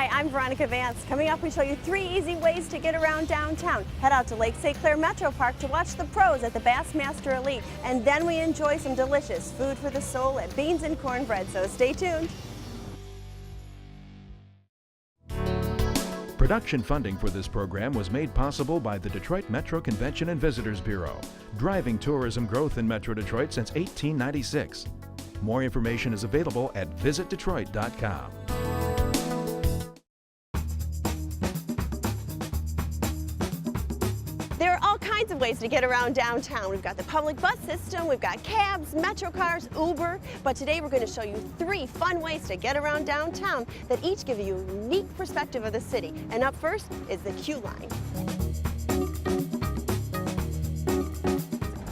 Hi, I'm Veronica Vance. Coming up, we show you 3 easy ways to get around downtown. Head out to Lake St. Clair Metropark to watch the pros at the Bassmaster Elite. And then we enjoy some delicious food for the soul at Beans and Cornbread, so stay tuned. Production funding for this program was made possible by the Detroit Metro Convention and Visitors Bureau, driving tourism growth in Metro Detroit since 1896. More information is available at visitdetroit.com. There are all kinds of ways to get around downtown. We've got the public bus system, we've got cabs, metro cars, Uber, but today we're going to show you 3 fun ways to get around downtown that each give you a unique perspective of the city. And up first is the Q line.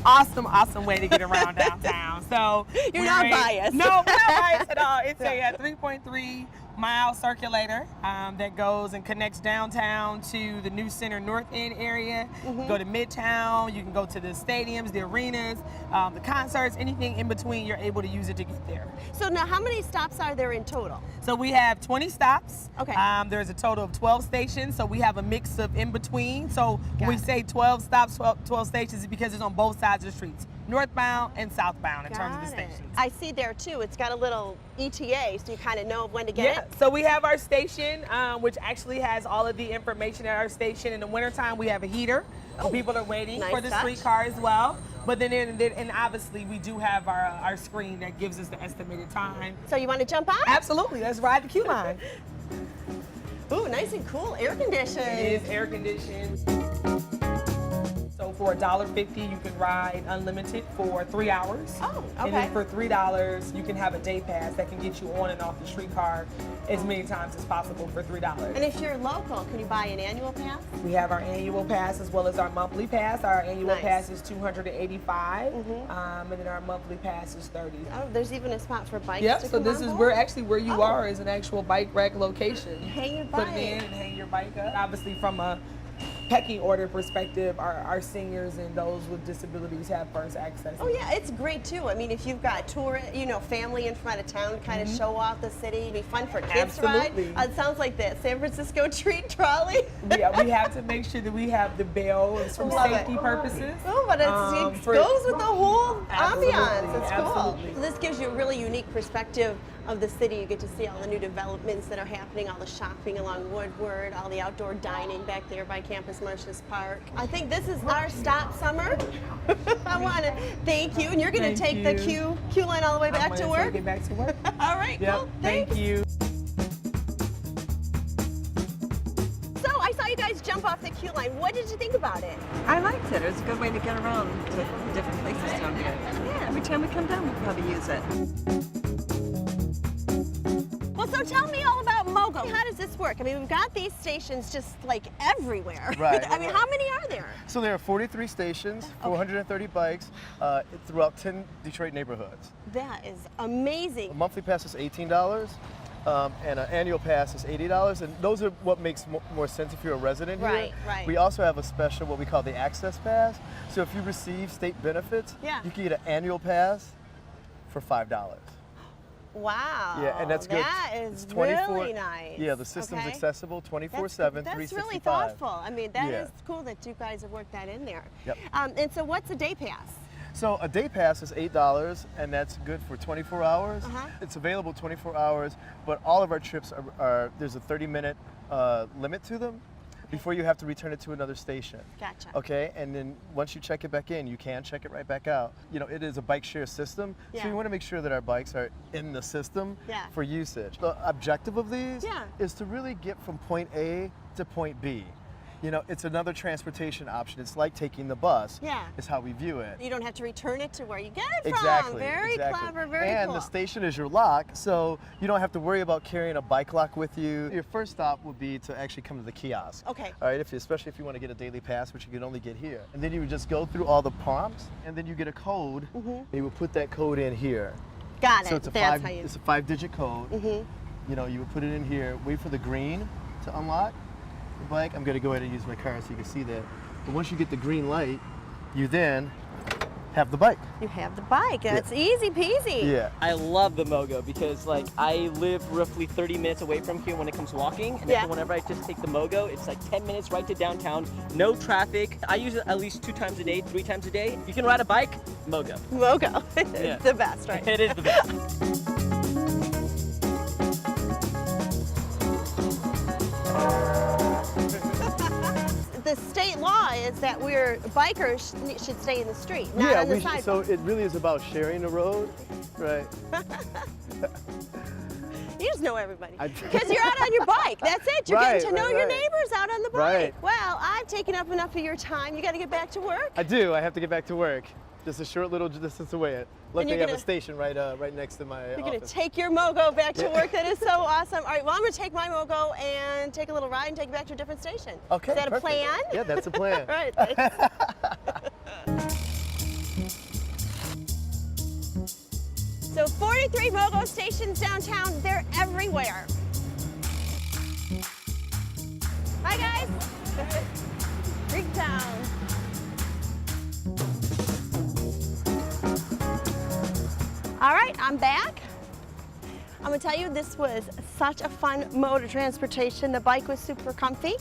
Awesome way to get around downtown. So You're not biased. No, we're not biased at all. It's a 3.3 mile circulator that goes and connects downtown to the New Center North End area. Go to Midtown, you can go to the stadiums, the arenas, the concerts, anything in between, you're able to use it to get there. So now how many stops are there in total? So we have 20 stops. Okay. There's a total of 12 stations, so we have a mix of in between. So when we say 12 stops, 12 stations, is because it's on both sides of the streets, northbound and southbound in terms of the stations. I see there too, it's got a little ETA, so you kind of know when to get it. So we have our station, which actually has all of the information at our station. In the wintertime, we have a heater. So people are waiting for the streetcar as well. But then, and obviously, we do have our screen that gives us the estimated time. So you want to jump on? Absolutely. Let's ride the Q line. Ooh, nice and cool, air conditioned. It is air conditioned. So for $1.50, you can ride unlimited for 3 hours. Oh, okay. And then for $3, you can have a day pass that can get you on and off the streetcar as many times as possible for $3. And if you're local, can you buy an annual pass? We have our annual pass as well as our monthly pass. Our annual pass is $285, and then our monthly pass is $30. Oh, there's even a spot for bikes. Yep. to So come this on is board? where actually where you are is an actual bike rack location. Hang your Put bike. it in and hang your bike up. Obviously, from a pecking order perspective, our seniors and those with disabilities have first access. Oh yeah, it's great too. I mean, if you've got family in from out of town, kind of show off the city. It'd be fun for kids to ride. It sounds like the San Francisco treat trolley. Yeah, we have to make sure that we have the bells for safety purposes. Oh, but it goes with the whole ambiance. It's cool. Absolutely. So this gives you a really unique perspective of the city. You get to see all the new developments that are happening, all the shopping along Woodward, all the outdoor dining back there by Campus Martius Park. I think this is our stop, Summer. I want to thank you, and you're going to take the Q line all the way back to work? Take it back to work. All right, cool. Thank you. So I saw you guys jump off the Q line. What did you think about it? I liked it. It was a good way to get around to different places down here. Yeah, every time we come down, we'll probably use it. Well, so tell me all about MOGO. How does this work? I mean, we've got these stations just like everywhere. Right. I mean, how many are there? So there are 43 stations, 430 bikes throughout 10 Detroit neighborhoods. That is amazing. A monthly pass is $18, and an annual pass is $80, and those are what makes more sense if you're a resident here. Right. We also have a special, what we call the Access Pass. So if you receive state benefits, you can get an annual pass for $5. Wow. Yeah, and that's good. That is it's 24, really nice. Yeah, the system's accessible 24/7, That's 365. really thoughtful. I mean, that is cool that you guys have worked that in there. Yep. And so what's a day pass? So a day pass is $8, and that's good for 24 hours. It's available 24 hours, but all of our trips are there's a 30-minute limit to them before you have to return it to another station. Gotcha. Okay, and then once you check it back in, you can check it right back out. You know, it is a bike share system, so we want to make sure that our bikes are in the system for usage. The objective of these is to really get from point A to point B. You know, it's another transportation option. It's like taking the bus. Is how we view it. You don't have to return it to where you get it Exactly. from. Very clever, very cool. And the station is your lock, so you don't have to worry about carrying a bike lock with you. Your first stop would be to actually come to the kiosk. Okay. All right, especially if you want to get a daily pass, which you can only get here. And then you would just go through all the prompts, and then you get a code, and you would put that code in here. Got it. So it's a it's a 5-digit code. You know, you would put it in here, wait for the green to unlock the bike. I'm going to go ahead and use my card so you can see that. But once you get the green light, you then have the bike. You have the bike. That's easy peasy. Yeah. I love the Mogo because like I live roughly 30 minutes away from here when it comes to walking, and whenever I just take the Mogo, it's like 10 minutes right to downtown, no traffic. I use it at least 2 times a day, 3 times a day. You can ride a bike, Mogo. Mogo. Yeah. It's the best, right? It is the best. The state law is that bikers should stay in the street, not on the sidewalk. So it really is about sharing the road, right? You just know everybody. Because you're out on your bike. That's it. You're getting to know your neighbors out on the bike. Right. Well, I've taken up enough of your time. You got to get back to work. I do. I have to get back to work. Just a short little distance away. Luckily, I have a station right next to my office. You're going to take your Mogo back to work. That is so awesome. All right, well, I'm going to take my Mogo and take a little ride and take it back to a different station. Okay, Is that perfect. a plan? Yeah, that's a plan. All right, thanks. So 43 Mogo stations downtown. They're everywhere. Hi, guys. Greektown. All right, I'm back. I'm gonna tell you, this was such a fun mode of transportation. The bike was super comfy.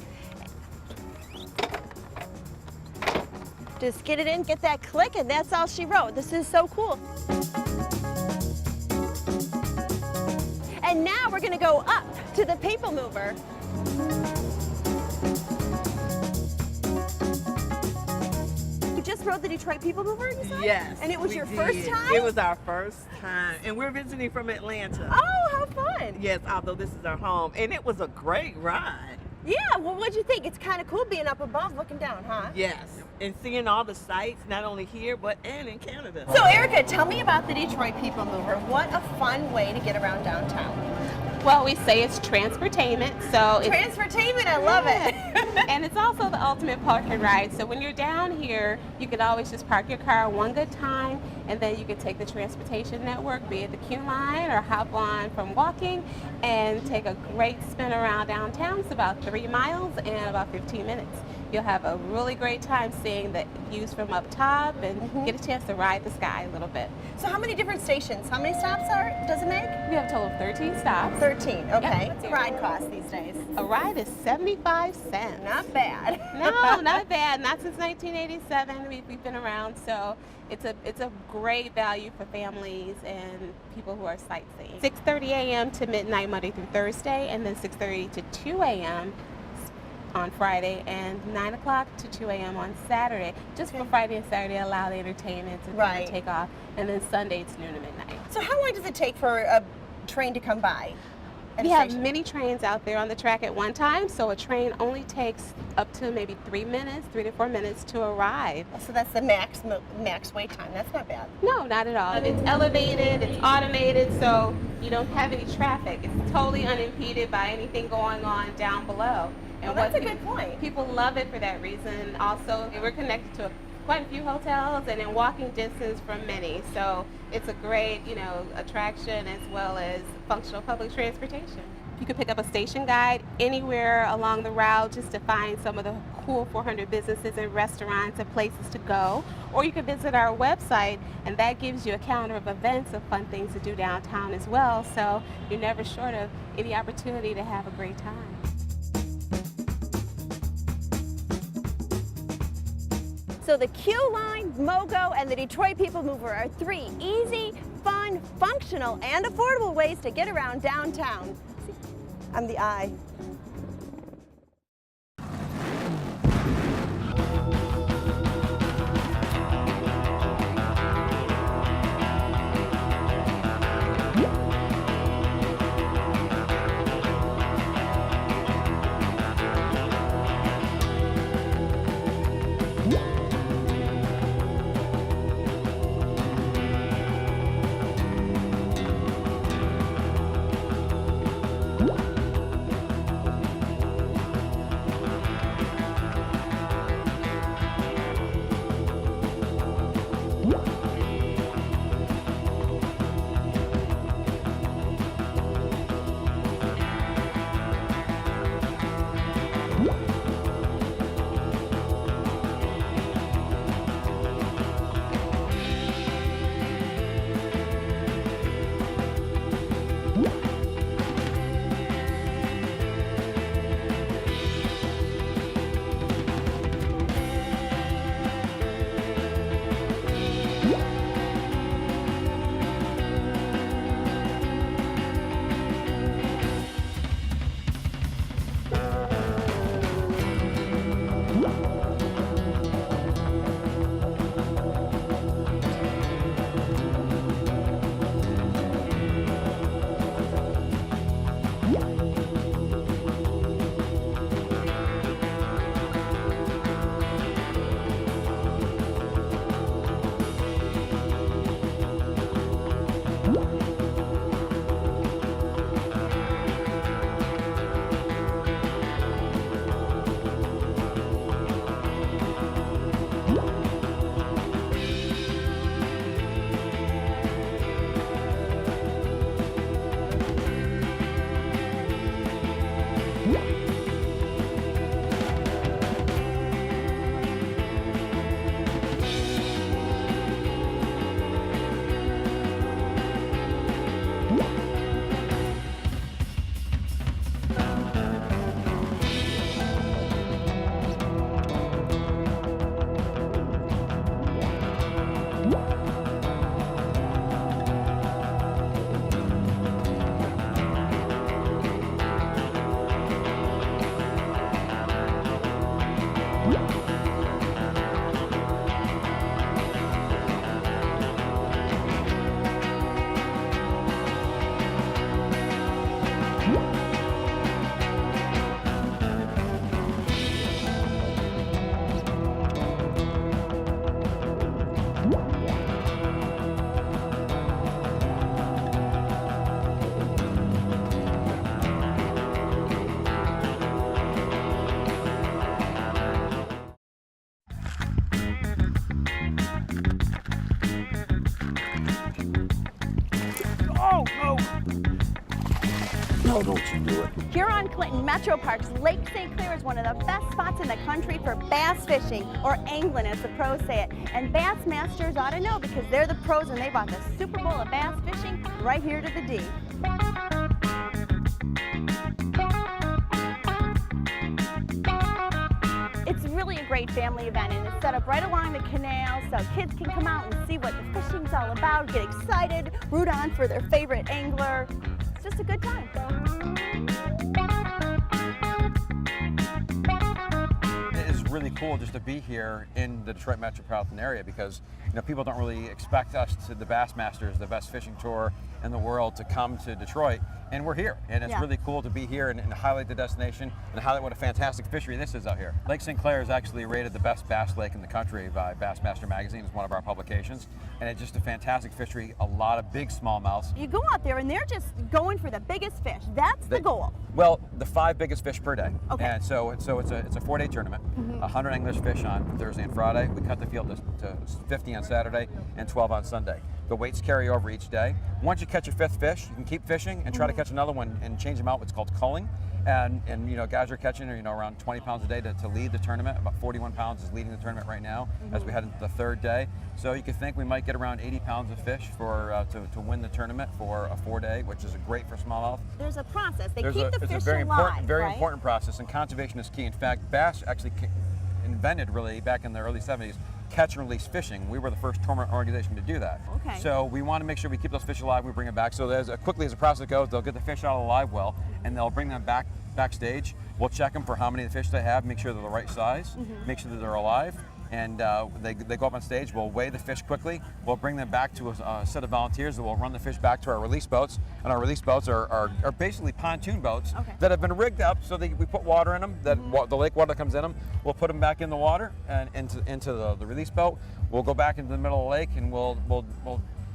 Just get it in, get that click, and that's all she wrote. This is so cool. And now we're gonna go up to the people mover. Just rode the Detroit People Mover, you said? Yes. And it was we your did. first time? It was our first time. And we're visiting from Atlanta. Oh, how fun. Yes, although this is our home. And it was a great ride. Yeah, well, what'd you think? It's kind of cool being up above looking down, huh? Yes. And seeing all the sights, not only here, and in Canada. So, Erica, tell me about the Detroit People Mover. What a fun way to get around downtown. Well, we say it's transportainment, so it's transportainment, I love it. and it's also the ultimate park and ride. So when you're down here, you can always just park your car one good time, and then you can take the transportation network, be it the Q line or hop on from walking, and take a great spin around downtown. It's about 3 miles and about 15 minutes. You'll have a really great time seeing the views from up top and get a chance to ride the sky a little bit. So how many different stations? How many stops does it make? We have a total of 13 stops. 13, okay. Yep. What's a ride cost these days? A ride is 75 cents. Not bad. No, not bad. Not since 1987. We've been around, so it's a great value for families and people who are sightseeing. 6:30 a.m. to midnight Monday through Thursday, and then 6:30 to 2 a.m. on Friday, and 9 o'clock to 2 a.m. on Saturday. Just for Friday and Saturday, allow the entertainment to kind of take off, and then Sunday it's noon to midnight. So how long does it take for a train to come by? We have many trains out there on the track at one time, so a train only takes up to maybe 3 to 4 minutes to arrive. So that's the max wait time. That's not bad. No, not at all. It's elevated, it's automated, so you don't have any traffic. It's totally unimpeded by anything going on down below. And that's a good point. People love it for that reason. Also, we're connected to quite a few hotels and in walking distance from many. So it's a great, attraction as well as functional public transportation. You can pick up a station guide anywhere along the route just to find some of the cool 400 businesses and restaurants and places to go. Or you can visit our website, and that gives you a calendar of events of fun things to do downtown as well. So you're never short of any opportunity to have a great time. So the Q Line, Mogo, and the Detroit People Mover are 3 easy, fun, functional, and affordable ways to get around downtown. I'm the eye. How don't you do it? Here on Clinton Metropark's Lake St. Clair is one of the best spots in the country for bass fishing, or angling as the pros say it. And Bassmasters ought to know because they're the pros and they brought the Super Bowl of bass fishing right here to the D. It's really a great family event and it's set up right along the canal so kids can come out and see what the fishing's all about, get excited, root on for their favorite angler. It's just a good time. It is really cool just to be here in the Detroit metropolitan area because people don't really expect us to the Bassmasters, the best fishing tour in the world, to come to Detroit, and we're here. And it's really cool to be here and highlight the destination and highlight what a fantastic fishery this is out here. Lake St. Clair is actually rated the best bass lake in the country by Bassmaster magazine. It's one of our publications, and it's just a fantastic fishery. A lot of big smallmouths. You go out there and they're just going for the biggest fish. That's the goal. Well, the 5 biggest fish per day. Okay. And so it's a 4-day tournament. 100 anglers fish on Thursday and Friday. We cut the field to 50 on Saturday and 12 on Sunday. The weights carry over each day. Once you catch your 5th fish, you can keep fishing and try to catch another one and change them out. What's called culling. And guys are catching around 20 pounds a day to lead the tournament. About 41 pounds is leading the tournament right now as we head into the 3rd day. So you could think we might get around 80 pounds of fish to win the tournament for a 4-day, which is great for smallmouth. There's a process. They keep the fish It's a very alive, very important process, and conservation is key. In fact, bass actually invented really back in the early 70s catch and release fishing. We were the first tournament organization to do that. Okay. So we want to make sure we keep those fish alive, we bring them back. So quickly as the process goes, they'll get the fish out of the live well and they'll bring them backstage. We'll check them for how many of the fish they have, make sure they're the right size, make sure that they're alive. And they go up on stage, we'll weigh the fish quickly, we'll bring them back to a set of volunteers that will run the fish back to our release boats. And our release boats are basically pontoon boats that have been rigged up so that we put water in them, that the lake water that comes in them, we'll put them back in the water and into the release boat. We'll go back into the middle of the lake and we'll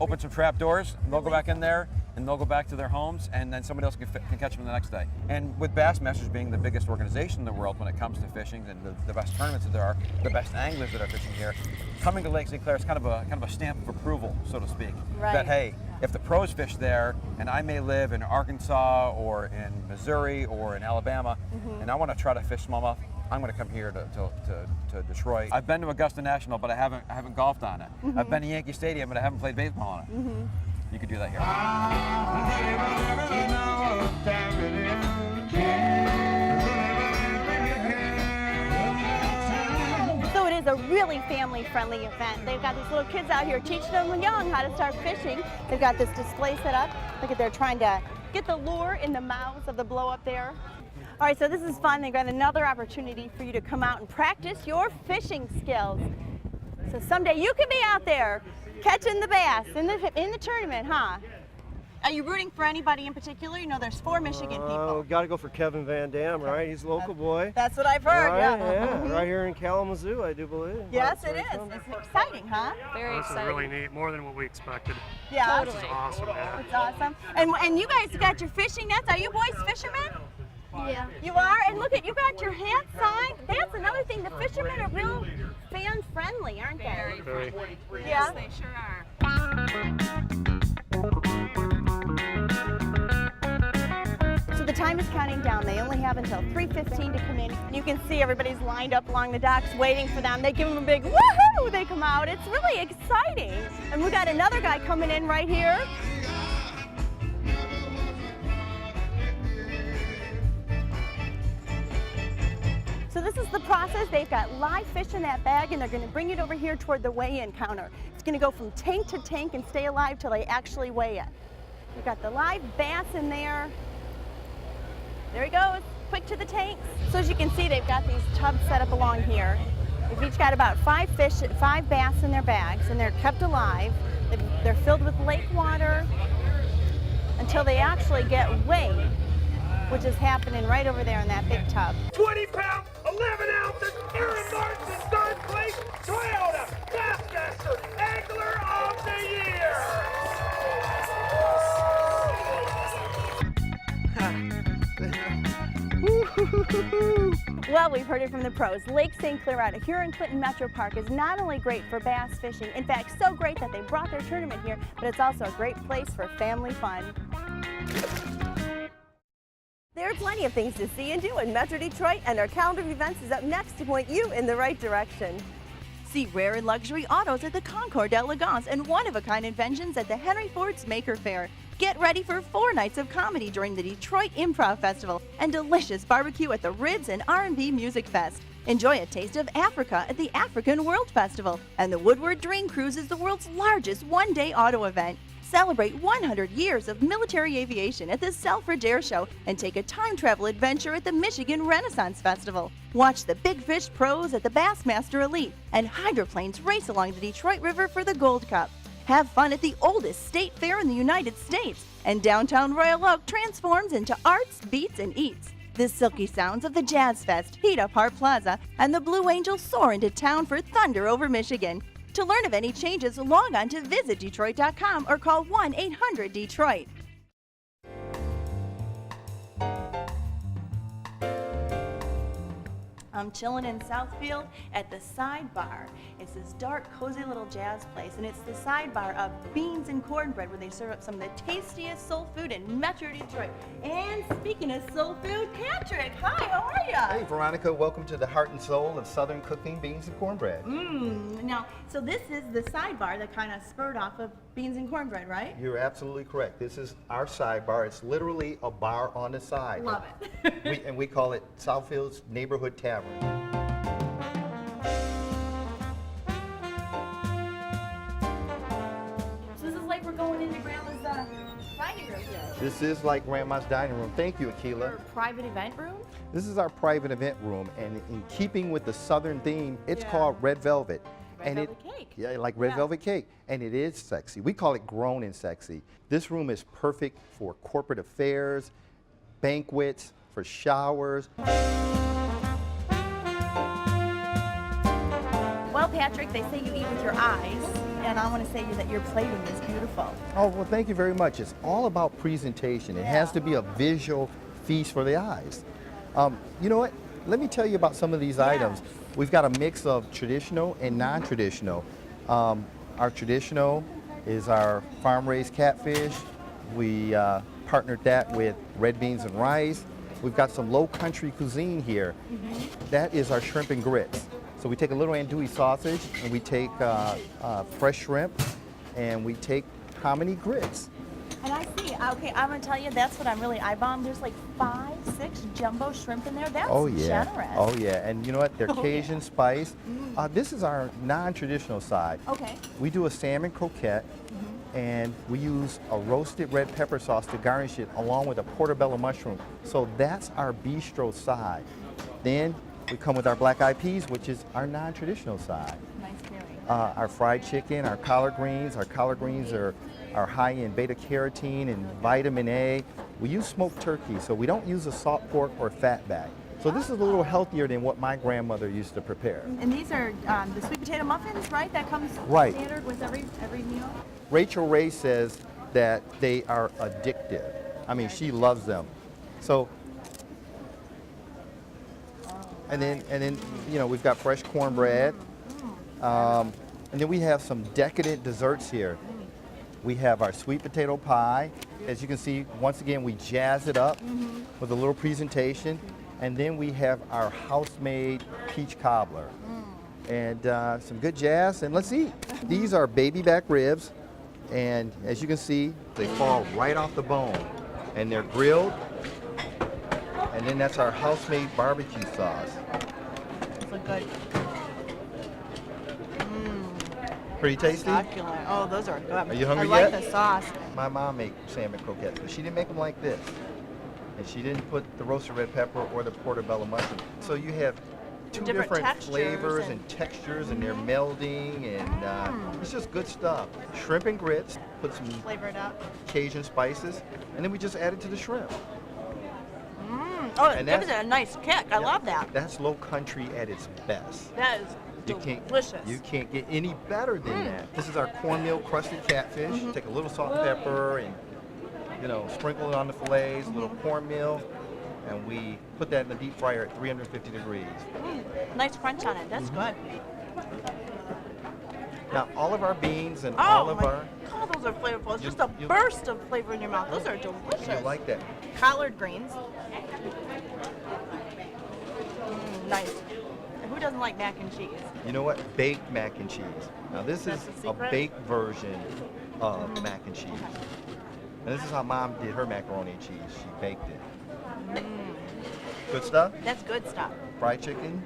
open some trap doors, and they'll go back in there, and they'll go back to their homes, and then somebody else can catch them the next day. And with Bassmasters being the biggest organization in the world when it comes to fishing, and the best tournaments that there are, the best anglers that are fishing here, coming to Lake St. Clair is kind of a stamp of approval, so to speak. Right. That hey, if the pros fish there, and I may live in Arkansas or in Missouri or in Alabama, and I want to try to fish smallmouth, I'm going to come here to Detroit. I've been to Augusta National, but I haven't golfed on it. I've been to Yankee Stadium, but I haven't played baseball on it. You could do that here. So it is a really family-friendly event. They've got these little kids out here teaching them young how to start fishing. They've got this display set up. Look at, they're trying to get the lure in the mouths of the blow up there. All right, so this is fun. They've got another opportunity for you to come out and practice your fishing skills. So someday you can be out there catching the bass in the tournament, huh? Are you rooting for anybody in particular? You know, there's 4 Michigan people. Got to go for Kevin Van Dam, right? He's a local boy. That's what I've heard, yeah. Right here in Kalamazoo, I do believe. Yes, it is. It's exciting, huh? Very exciting. This is really neat, more than what we expected. Yeah. Totally. This is awesome, man. It's awesome. And you guys got your fishing nets. Are you boys fishermen? Yeah. You are? And look at, you got your hats signed. That's another thing. The fishermen are real fan-friendly, aren't they? Very. Yeah. Yes, they sure are. So the time is counting down. They only have until 3:15 to come in. You can see everybody's lined up along the docks waiting for them. They give them a big woohoo! They come out. It's really exciting. And we got another guy coming in right here. So this is the process. They've got live fish in that bag and they're going to bring it over here toward the weigh-in counter. It's going to go from tank to tank and stay alive till they actually weigh it. We've got the live bass in there. There he goes, quick to the tanks. So as you can see, they've got these tubs set up along here. They've each got about 5 bass in their bags, and they're kept alive. They're filled with lake water until they actually get weighed, which is happening right over there in that big tub. 20 pounds, 11 ounces, Aaron Martin in 3rd place, Toyota Bassmaster Angler of the Year. Well, we've heard it from the pros. Lake St. Clair out here in Clinton Metropark is not only great for bass fishing, in fact, so great that they brought their tournament here, but it's also a great place for family fun. There are plenty of things to see and do in Metro Detroit, and our calendar of events is up next to point you in the right direction. See rare and luxury autos at the Concours d'Elegance and one-of-a-kind inventions at the Henry Ford's Maker Faire. Get ready for 4 nights of comedy during the Detroit Improv Festival and delicious barbecue at the Ribs and R&B Music Fest. Enjoy a taste of Africa at the African World Festival, and the Woodward Dream Cruise is the world's largest one-day auto event. Celebrate 100 years of military aviation at the Selfridge Air Show and take a time travel adventure at the Michigan Renaissance Festival. Watch the Big Fish Pros at the Bassmaster Elite, and hydroplanes race along the Detroit River for the Gold Cup. Have fun at the oldest state fair in the United States, and downtown Royal Oak transforms into arts, beats, and eats. The silky sounds of the Jazz Fest heat up Hart Plaza, and the Blue Angels soar into town for Thunder over Michigan. To learn of any changes, log on to visitdetroit.com or call 1-800-DETROIT. I'm chilling in Southfield at the Sidebar. It's this dark, cozy little jazz place, and it's the Sidebar of Beans and Cornbread, where they serve up some of the tastiest soul food in Metro Detroit. And speaking of soul food, Patrick, hi, how are you? Hey, Veronica, welcome to the heart and soul of Southern cooking, Beans and Cornbread. Now, so this is the Sidebar that kind of spurred off of Beans and Cornbread, right? You're absolutely correct. This is our sidebar. It's literally a bar on the side. Love it. we call it Southfield's Neighborhood Tavern. So this is like we're going into Grandma's dining room here. This is like Grandma's dining room. Thank you, Akila. Our private event room? This is our private event room, and in keeping with the Southern theme, it's called Red Velvet. Red velvet cake. Yeah, like red velvet cake. And it is sexy. We call it grown and sexy. This room is perfect for corporate affairs, banquets, for showers. Well, Patrick, they say you eat with your eyes, and I want to say that your plating is beautiful. Oh, well, thank you very much. It's all about presentation. It has to be a visual feast for the eyes. You know what? Let me tell you about some of these items. We've got a mix of traditional and non-traditional. Our traditional is our farm-raised catfish. We partnered that with red beans and rice. We've got some low-country cuisine here. That is our shrimp and grits. So we take a little andouille sausage, and we take fresh shrimp, and we take hominy grits. And I see, okay, I'm going to tell you, that's what I'm really eyeballing. There's like 5, 6 jumbo shrimp in there. That's generous. Oh, yeah. And you know what? They're Cajun spice. This is our non-traditional side. Okay. We do a salmon croquette, and we use a roasted red pepper sauce to garnish it along with a portobello mushroom. So that's our bistro side. Then we come with our black eyed peas, which is our non-traditional side. Nice pairing. Our fried chicken, our collard greens. Our collard greens are high in beta carotene and vitamin A. We use smoked turkey, so we don't use a salt pork or fatback. So this is a little healthier than what my grandmother used to prepare. And these are the sweet potato muffins, right? That comes standard with every meal? Rachel Ray says that they are addictive. I mean, she loves them. So, and then you know, we've got fresh cornbread. And then we have some decadent desserts here. We have our sweet potato pie. As you can see, once again, we jazz it up with a little presentation. And then we have our house-made peach cobbler. And some good jazz, and let's eat. These are baby back ribs, and as you can see, they fall right off the bone. And they're grilled, and then that's our house-made barbecue sauce. Those look good. Pretty tasty? Succulent. Oh, those are good. Are you hungry I like yet? the sauce. My mom made salmon croquettes, but she didn't make them like this. And she didn't put the roasted red pepper or the portobello mushroom. So you have two different flavors and textures, and they're melding, and it's just good stuff. Shrimp and grits, put some flavor it up. Cajun spices, and then we just add it to the shrimp. Oh, it gives it a nice kick. I love that. That's low country at its best. That is delicious. You can't get any better than that. This is our cornmeal crusted catfish. Take a little salt and pepper and, you know, sprinkle it on the fillets, a little cornmeal, and we put that in the deep fryer at 350 degrees. Nice crunch on it. That's good. Now, all of our beans and those those are flavorful. It's just a burst of flavor in your mouth. Those are delicious. You like that? Collard greens. Nice. Who doesn't like mac and cheese? You know what? Baked mac and cheese. Now this is a baked version of mac and cheese. And this is how Mom did her macaroni and cheese. She baked it. Good stuff? That's good stuff. Fried chicken.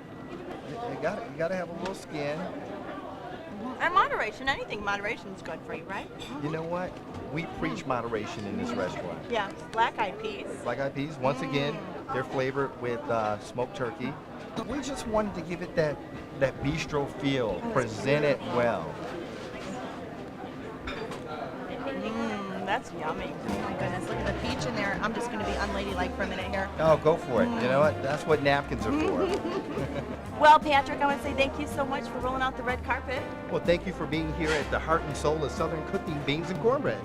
You got to have a little skin. And moderation. Anything moderation is good for you, right? You know what? We preach moderation in this restaurant. Yeah. Black eyed peas. Black eyed peas. Once again, they're flavored with smoked turkey. We just wanted to give it that bistro feel. Present it well. That's yummy. Oh my goodness, look at the peach in there. I'm just going to be unladylike for a minute here. Oh, go for it. You know what? That's what napkins are for. Well, Patrick, I want to say thank you so much for rolling out the red carpet. Well, thank you for being here at the heart and soul of Southern cooking, Beans and Cornbread.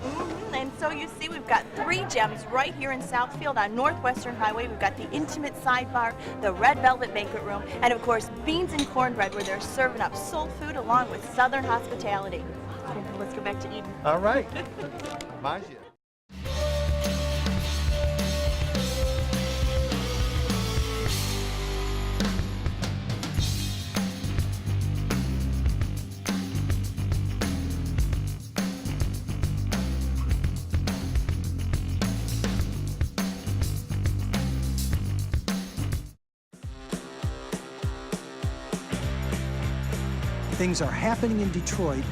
And so you see, we've got 3 gems right here in Southfield on Northwestern Highway. We've got the intimate sidebar, the red velvet banquet room, and of course, Beans and Cornbread, where they're serving up soul food along with Southern hospitality. Let's go back to Eden. All right. Mind you. Things are happening in Detroit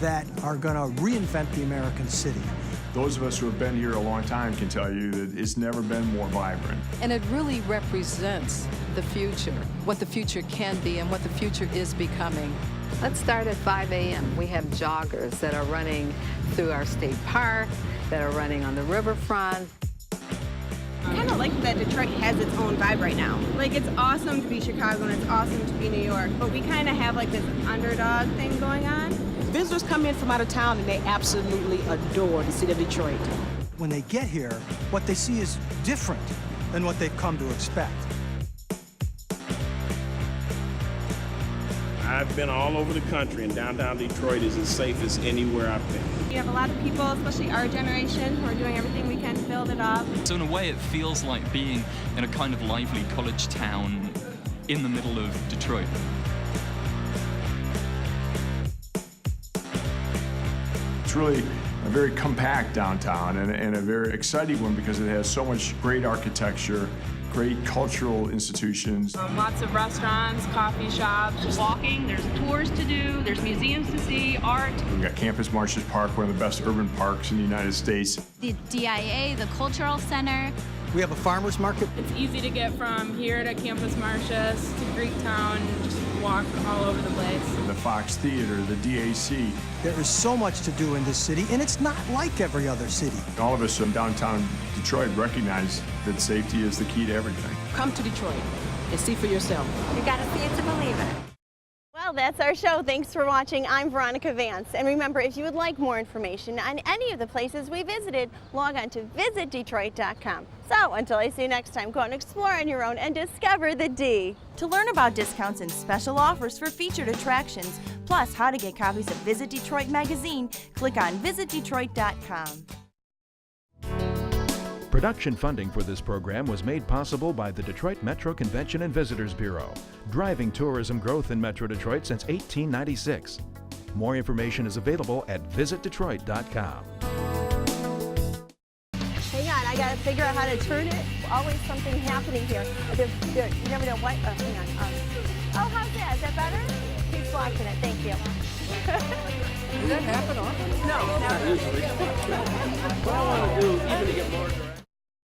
that are going to reinvent the American city. Those of us who have been here a long time can tell you that it's never been more vibrant. And it really represents the future, what the future can be and what the future is becoming. Let's start at 5 a.m. We have joggers that are running through our state park, that are running on the riverfront. I kind of like that Detroit has its own vibe right now. Like, it's awesome to be Chicago and it's awesome to be New York, but we kind of have like this underdog thing going on. Visitors come in from out of town and they absolutely adore the city of Detroit. When they get here, what they see is different than what they've come to expect. I've been all over the country, and downtown Detroit is as safe as anywhere I've been. We have a lot of people, especially our generation, who are doing everything we can to build it up. So in a way, it feels like being in a kind of lively college town in the middle of Detroit. It's really a very compact downtown and a very exciting one because it has so much great architecture, great cultural institutions. Lots of restaurants, coffee shops. There's walking, there's tours to do, there's museums to see, art. We've got Campus Martius Park, one of the best urban parks in the United States. The DIA, the Cultural Center. We have a farmer's market. It's easy to get from here to Campus Martius to Greektown, just walk all over the place. The Fox Theater, the DAC. There is so much to do in this city, and it's not like every other city. All of us in downtown Detroit recognize that safety is the key to everything. Come to Detroit and see for yourself. You gotta see it to believe it. Well, that's our show. Thanks for watching. I'm Veronica Vance. And remember, if you would like more information on any of the places we visited, log on to visitdetroit.com. So, until I see you next time, go out and explore on your own and discover the D. To learn about discounts and special offers for featured attractions, plus how to get copies of Visit Detroit magazine, click on visitdetroit.com. Production funding for this program was made possible by the Detroit Metro Convention and Visitors Bureau, driving tourism growth in Metro Detroit since 1896. More information is available at visitdetroit.com. Hang on, I gotta figure out how to turn it. Always something happening here. You never know what. Hang on. Oh, how's that? Is that better? Keep watching it. Thank you. Does that happen often? No. What I want to do, even to get more direct.